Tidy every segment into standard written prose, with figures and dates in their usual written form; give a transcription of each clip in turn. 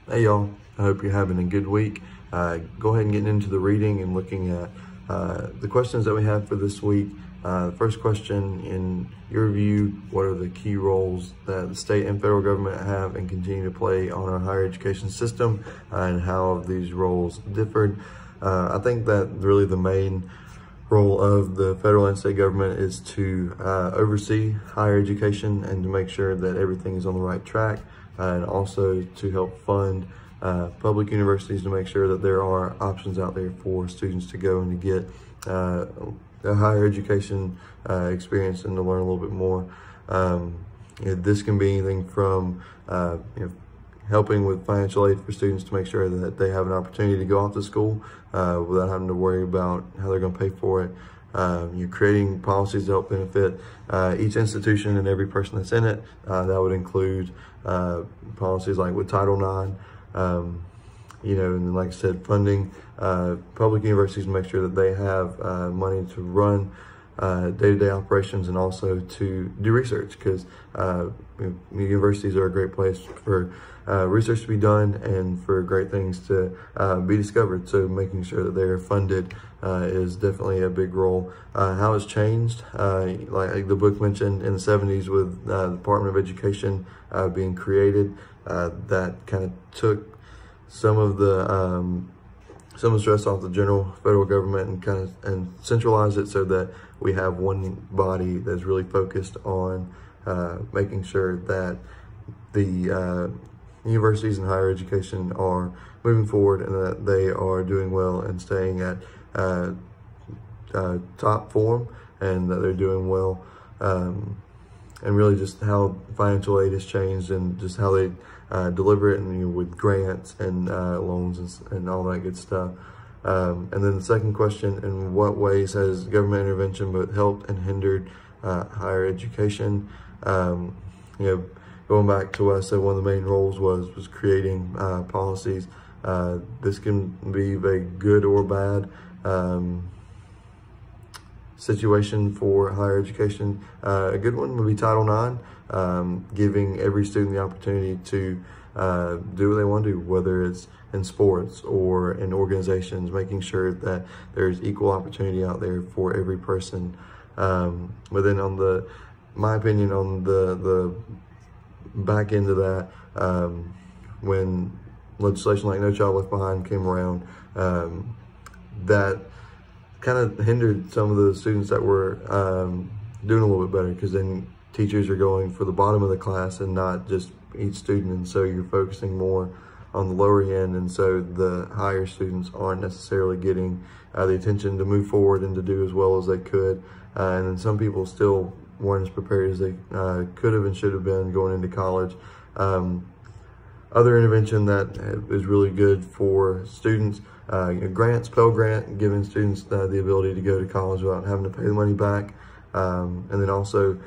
Hey y'all, I hope you're having a good week. Go ahead and get into the reading and looking at the questions that we have for this week. The first question, in your view, what are the key roles that the state and federal government have and continue to play on our higher education system, and how have these roles differed? I think that really the main role of the federal and state government is to oversee higher education and to make sure that everything is on the right track, and also to help fund public universities to make sure that there are options out there for students to go and to get a higher education experience and to learn a little bit more. This can be anything from helping with financial aid for students to make sure that they have an opportunity to go off to school without having to worry about how they're going to pay for it. You're creating policies to help benefit each institution and every person that's in it. That would include policies like with Title IX, and then, like I said, funding public universities to make sure that they have money to run day-to-day operations and also to do research, because universities are a great place for research to be done and for great things to be discovered. So making sure that they're funded is definitely a big role. How it's changed, like the book mentioned in the 70s with the Department of Education being created, that kind of took some of the stress off the general federal government and centralize it so that we have one body that's really focused on making sure that the universities and higher education are moving forward and that they are doing well and staying at top form, and that they're doing well, and really just how financial aid has changed and just how they deliver it, and with grants and loans and all that good stuff. And then the second question, in what ways has government intervention both helped and hindered higher education? Going back to what I said, one of the main roles was creating policies. This can be a good or bad situation for higher education. A good one would be Title IX, giving every student the opportunity to do what they want to do, whether it's in sports or in organizations, making sure that there's equal opportunity out there for every person. But then my opinion on the back end of that, when legislation like No Child Left Behind came around, that kind of hindered some of the students that were doing a little bit better, because then teachers are going for the bottom of the class and not just each student, and so you're focusing more on the lower end, and so the higher students aren't necessarily getting the attention to move forward and to do as well as they could, and then some people still weren't as prepared as they could have and should have been going into college. Other intervention that is really good for students, grants, Pell Grant, giving students the ability to go to college without having to pay the money back. And then also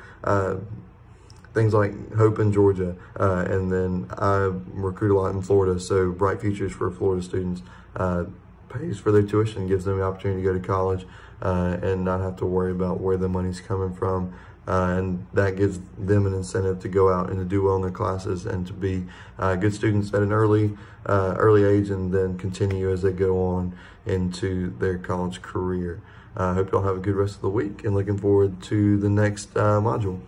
things like Hope in Georgia, and then I recruit a lot in Florida, so Bright Futures for Florida students pays for their tuition, gives them the opportunity to go to college and not have to worry about where the money's coming from. And that gives them an incentive to go out and to do well in their classes and to be good students at an early age, and then continue as they go on into their college career. I hope y'all have a good rest of the week, and looking forward to the next module.